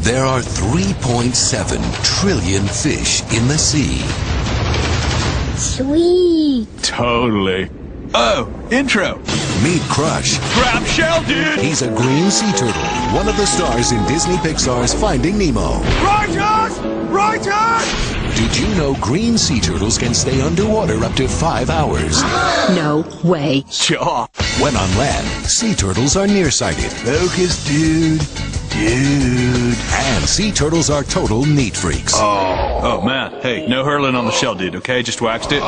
There are 3.7 trillion fish in the sea. Sweet. Totally. Oh, intro. Meet Crush. Grab shell, dude! He's a green sea turtle, one of the stars in Disney Pixar's Finding Nemo. Right us! Right us! Did you know green sea turtles can stay underwater up to 5 hours? No way. Sure. When on land, sea turtles are nearsighted. Focus, dude. Dude. And sea turtles are total neat freaks. Oh, man. Hey, no hurling on the shell, dude, okay? Just waxed it.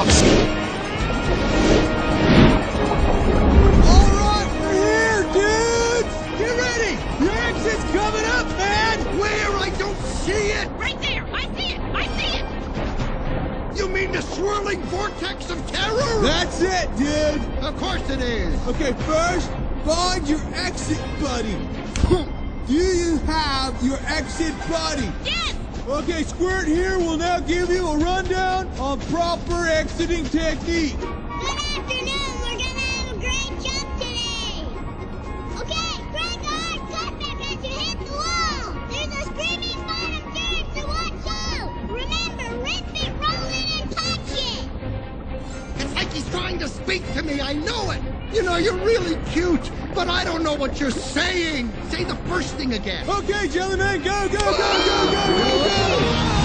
The swirling vortex of terror? That's it, dude! Of course it is! Okay, first, find your exit buddy. Do you have your exit buddy? Yes! Okay, Squirt here will now give you a rundown on proper exiting technique. Good afternoon, we're gonna have a great jump today! Okay, break hard, cut back as you hit the wall! There's a screaming bottom third, so watch out! Remember, rip it, roll it, and touch it! It's like he's trying to speak to me, I know it! You know, you're really cute, but I don't know what you're saying! Say the first thing again! Okay, Jellyman, go, go, go, go, go, go,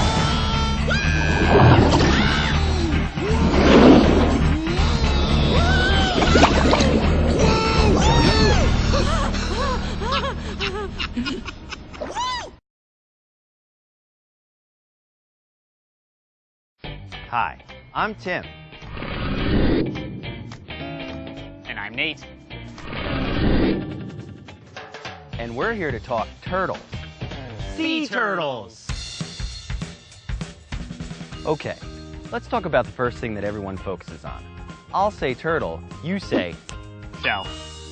Hi, I'm Tim. And I'm Nate. And we're here to talk turtles. Sea turtles! Okay, let's talk about the first thing that everyone focuses on. I'll say turtle, you say Shell.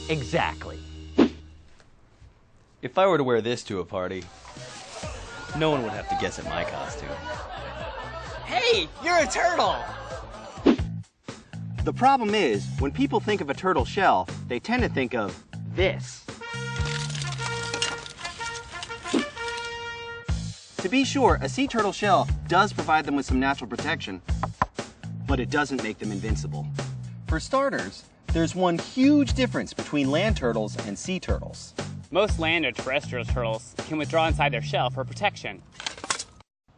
exactly. If I were to wear this to a party, no one would have to guess at my costume. Hey, you're a turtle! The problem is, when people think of a turtle shell, they tend to think of this. To be sure, a sea turtle shell does provide them with some natural protection, but it doesn't make them invincible. For starters, there's one huge difference between land turtles and sea turtles. Most land or terrestrial turtles can withdraw inside their shell for protection.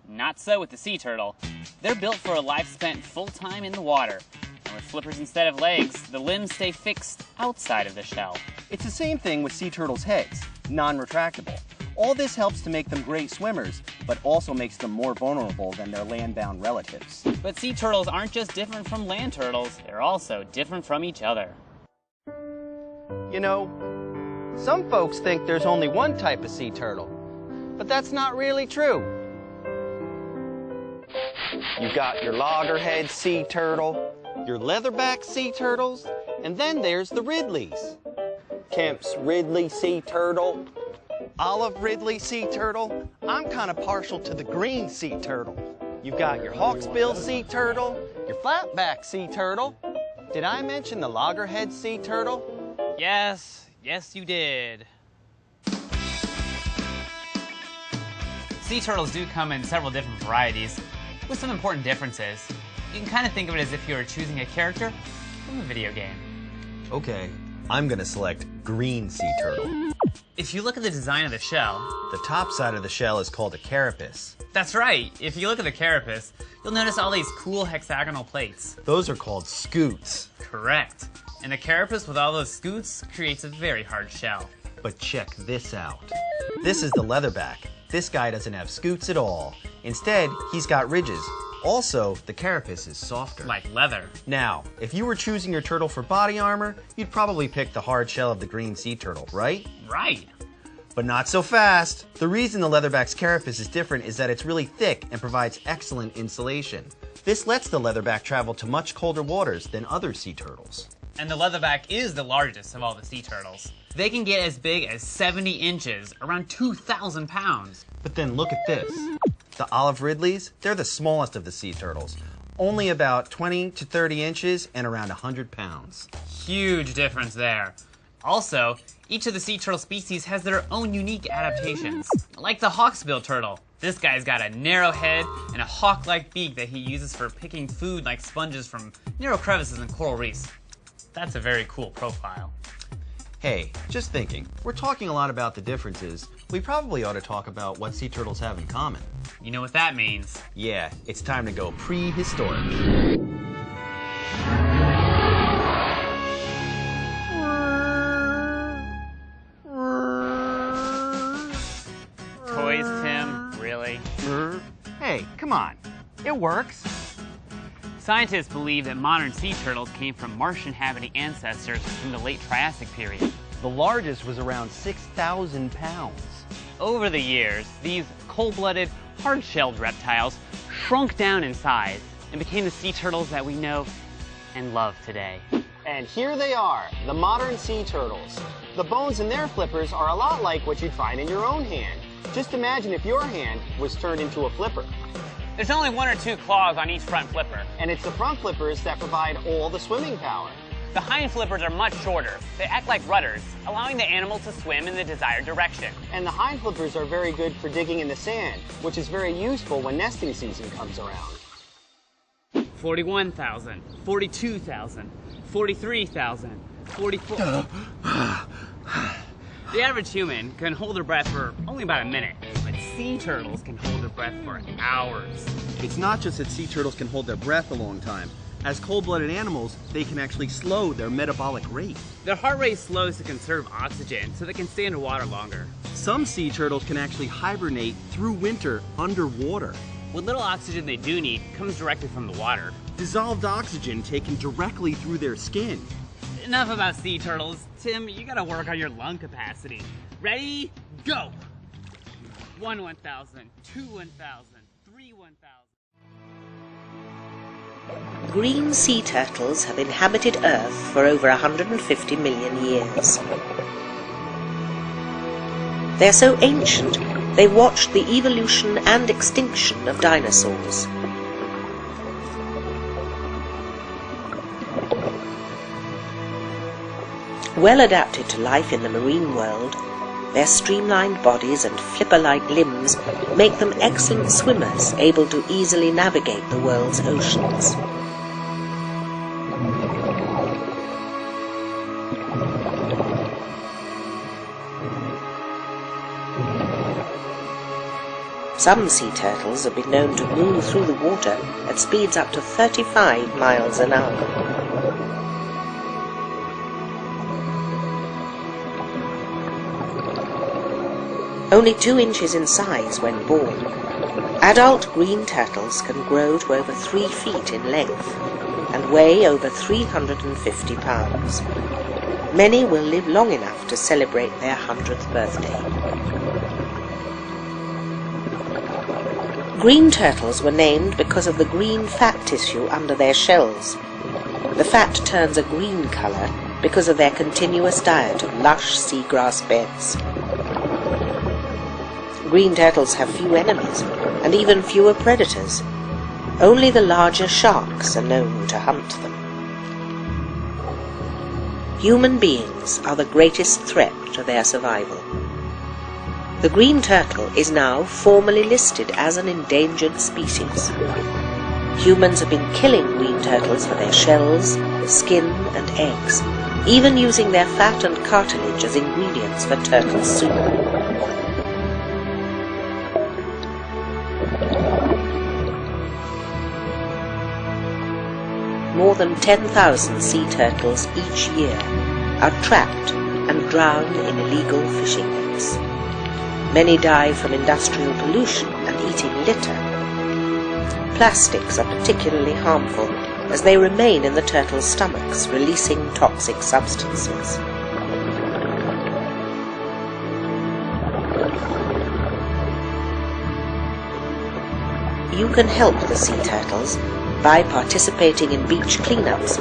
Not so with the sea turtle. They're built for a life spent full-time in the water. And with flippers instead of legs, the limbs stay fixed outside of the shell. It's the same thing with sea turtles' heads, non-retractable. All this helps to make them great swimmers, but also makes them more vulnerable than their land-bound relatives. But sea turtles aren't just different from land turtles, they're also different from each other. You know, some folks think there's only one type of sea turtle, but that's not really true. You've got your loggerhead sea turtle, your leatherback sea turtles, and then there's the Ridleys. Kemp's Ridley sea turtle, Olive Ridley sea turtle. I'm kind of partial to the green sea turtle. You've got your hawksbill sea turtle, your flatback sea turtle. Did I mention the loggerhead sea turtle? Yes you did. Sea turtles do come in several different varieties, with some important differences. You can kind of think of it as if you were choosing a character from a video game. Okay, I'm gonna select green sea turtle. If you look at the design of the shell, The top side of the shell is called a carapace. that's right. If you look at the carapace, you'll notice all these cool hexagonal plates. Those are called scoots. Correct. And the carapace with all those scoots creates a very hard shell. But check this out. This is the leatherback. This guy doesn't have scoots at all. Instead, he's got ridges. Also, the carapace is softer. Like leather. Now, if you were choosing your turtle for body armor, you'd probably pick the hard shell of the green sea turtle, right? Right. But not so fast. The reason the leatherback's carapace is different is that it's really thick and provides excellent insulation. This lets the leatherback travel to much colder waters than other sea turtles. And the leatherback is the largest of all the sea turtles. They can get as big as 70 inches, around 2,000 pounds. But then look at this. The olive ridleys, they're the smallest of the sea turtles. Only about 20 to 30 inches and around 100 pounds. Huge difference there. Also, each of the sea turtle species has their own unique adaptations. Like the hawksbill turtle. This guy's got a narrow head and a hawk-like beak that he uses for picking food like sponges from narrow crevices and coral reefs. That's a very cool profile. Hey, just thinking, we're talking a lot about the differences. We probably ought to talk about what sea turtles have in common. You know what that means? Yeah, it's time to go prehistoric. Toys, Tim? Really? Hey, come on. It works. Scientists believe that modern sea turtles came from Martian-habiting ancestors from the late Triassic period. The largest was around 6,000 pounds. Over the years, these cold-blooded, hard-shelled reptiles shrunk down in size and became the sea turtles that we know and love today. And here they are, the modern sea turtles. The bones in their flippers are a lot like what you'd find in your own hand. Just imagine if your hand was turned into a flipper. There's only 1 or 2 claws on each front flipper. And it's the front flippers that provide all the swimming power. The hind flippers are much shorter. They act like rudders, allowing the animal to swim in the desired direction. And the hind flippers are very good for digging in the sand, which is very useful when nesting season comes around. 41,000, 42,000, 43,000, 44... The average human can hold their breath for only about a minute, but sea turtles can hold their breath for hours. It's not just that sea turtles can hold their breath a long time. As cold-blooded animals, they can actually slow their metabolic rate. Their heart rate slows to conserve oxygen so they can stay underwater longer. Some sea turtles can actually hibernate through winter underwater. What little oxygen they do need comes directly from the water. Dissolved oxygen taken directly through their skin. Enough about sea turtles. Tim, you gotta work on your lung capacity. Ready? Go! 1 1,000, 2 1,000, 3 1,000. Green sea turtles have inhabited Earth for over 150 million years. They're so ancient, they watched the evolution and extinction of dinosaurs. Well adapted to life in the marine world, their streamlined bodies and flipper-like limbs make them excellent swimmers, able to easily navigate the world's oceans. Some sea turtles have been known to move through the water at speeds up to 35 miles an hour. Only 2 inches in size when born, adult green turtles can grow to over 3 feet in length and weigh over 350 pounds. Many will live long enough to celebrate their 100th birthday. Green turtles were named because of the green fat tissue under their shells. The fat turns a green color because of their continuous diet of lush seagrass beds. Green turtles have few enemies and even fewer predators. Only the larger sharks are known to hunt them. Human beings are the greatest threat to their survival. The green turtle is now formally listed as an endangered species. Humans have been killing green turtles for their shells, skin and eggs, even using their fat and cartilage as ingredients for turtle soup. More than 10,000 sea turtles each year are trapped and drowned in illegal fishing nets. Many die from industrial pollution and eating litter. Plastics are particularly harmful as they remain in the turtles' stomachs, releasing toxic substances. You can help the sea turtles by participating in beach cleanups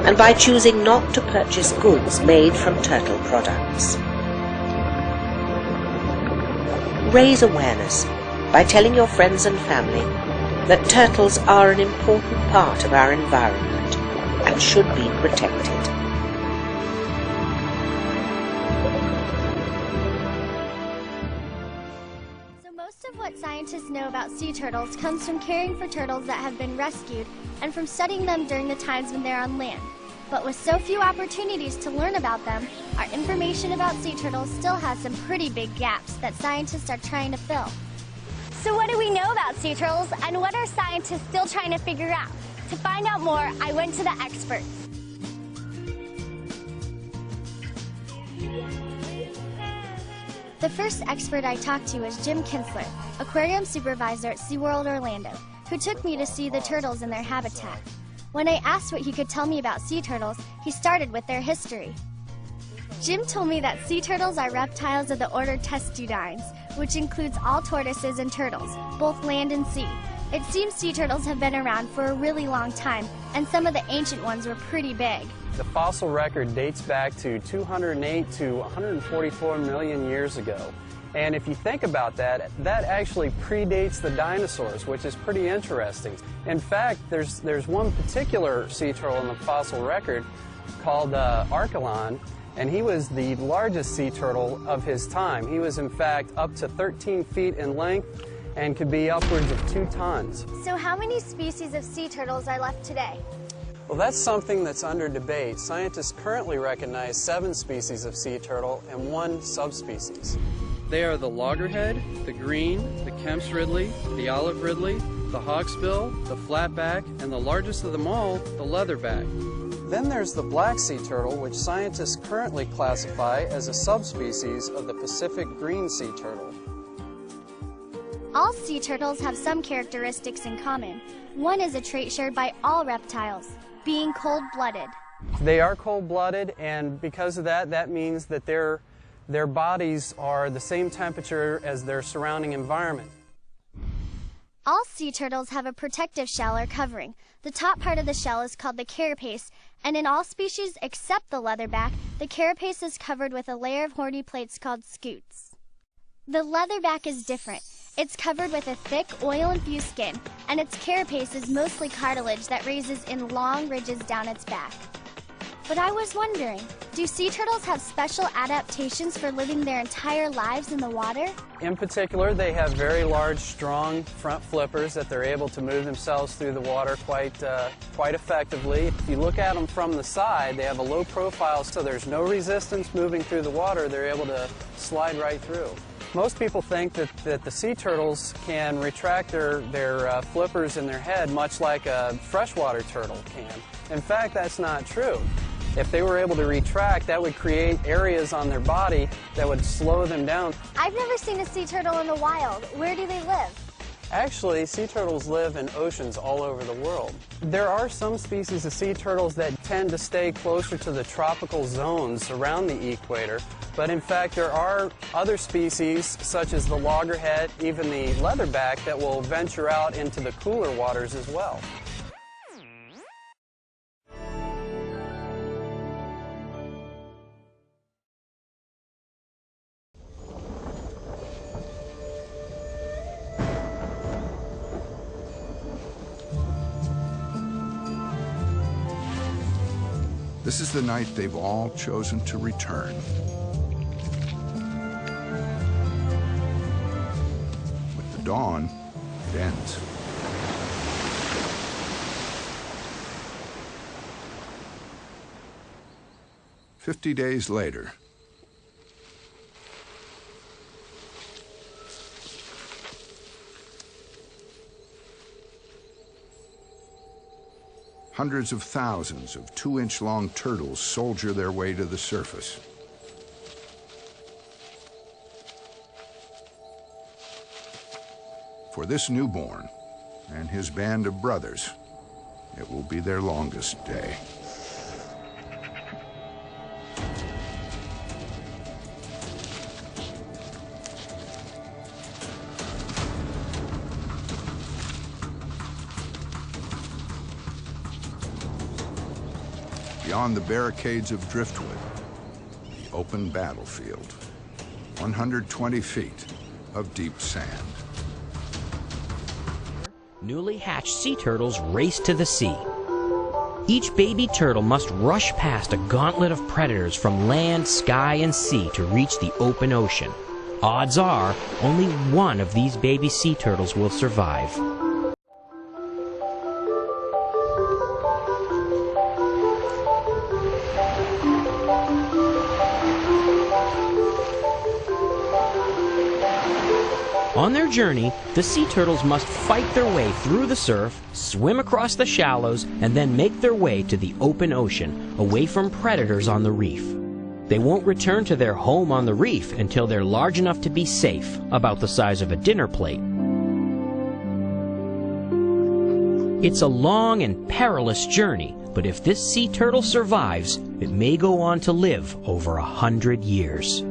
and by choosing not to purchase goods made from turtle products. Raise awareness by telling your friends and family that turtles are an important part of our environment and should be protected. what scientists know about sea turtles comes from caring for turtles that have been rescued and from studying them during the times when they're on land. But with so few opportunities to learn about them, our information about sea turtles still has some pretty big gaps that scientists are trying to fill. So what do we know about sea turtles, and what are scientists still trying to figure out? To find out more, I went to the experts. The first expert I talked to was Jim Kinsler, aquarium supervisor at SeaWorld Orlando, who took me to see the turtles in their habitat. When I asked what he could tell me about sea turtles, he started with their history. Jim told me that sea turtles are reptiles of the order TESTUDINES, which includes all tortoises and turtles, both land and sea. It seems sea turtles have been around for a really long time, and some of the ancient ones were pretty big. The fossil record dates back to 208 to 144 million years ago. And if you think about that, that actually predates the dinosaurs, which is pretty interesting. In fact, there's one particular sea turtle in the fossil record called Archelon, and he was the largest sea turtle of his time. He was, in fact, up to 13 feet in length and could be upwards of 2 tons. So how many species of sea turtles are left today? Well, that's something that's under debate. Scientists currently recognize 7 species of sea turtle and 1 subspecies. They are the loggerhead, the green, the Kemp's Ridley, the olive Ridley, the hawksbill, the flatback, and the largest of them all, the leatherback. Then there's the black sea turtle, which scientists currently classify as a subspecies of the Pacific green sea turtle. All sea turtles have some characteristics in common. One is a trait shared by all reptiles, being cold-blooded. They are cold-blooded, and because of that, that means that their bodies are the same temperature as their surrounding environment. All sea turtles have a protective shell or covering. The top part of the shell is called the carapace, and in all species except the leatherback, the carapace is covered with a layer of horny plates called scutes. The leatherback is different. It's covered with a thick, oil-infused skin, and its carapace is mostly cartilage that raises in long ridges down its back. But I was wondering, do sea turtles have special adaptations for living their entire lives in the water? In particular, they have very large, strong front flippers that they're able to move themselves through the water quite effectively. If you look at them from the side, they have a low profile, so there's no resistance moving through the water. They're able to slide right through. Most people think that the sea turtles can retract their flippers in their head much like a freshwater turtle can. In fact, that's not true. If they were able to retract, that would create areas on their body that would slow them down. I've never seen a sea turtle in the wild. Where do they live? Actually, sea turtles live in oceans all over the world. There are some species of sea turtles that tend to stay closer to the tropical zones around the equator, but in fact there are other species, such as the loggerhead, even the leatherback, that will venture out into the cooler waters as well. This is the night they've all chosen to return. With the dawn, it ends. "50 days later, hundreds of thousands of 2-inch-long turtles soldier their way to the surface. For this newborn and his band of brothers, it will be their longest day. Beyond the barricades of driftwood, the open battlefield, 120 feet of deep sand. Newly hatched sea turtles race to the sea. Each baby turtle must rush past a gauntlet of predators from land, sky, and sea to reach the open ocean. Odds are only one of these baby sea turtles will survive. On their journey, the sea turtles must fight their way through the surf, swim across the shallows, and then make their way to the open ocean, away from predators on the reef. They won't return to their home on the reef until they're large enough to be safe, about the size of a dinner plate. It's a long and perilous journey, but if this sea turtle survives, it may go on to live over 100 years.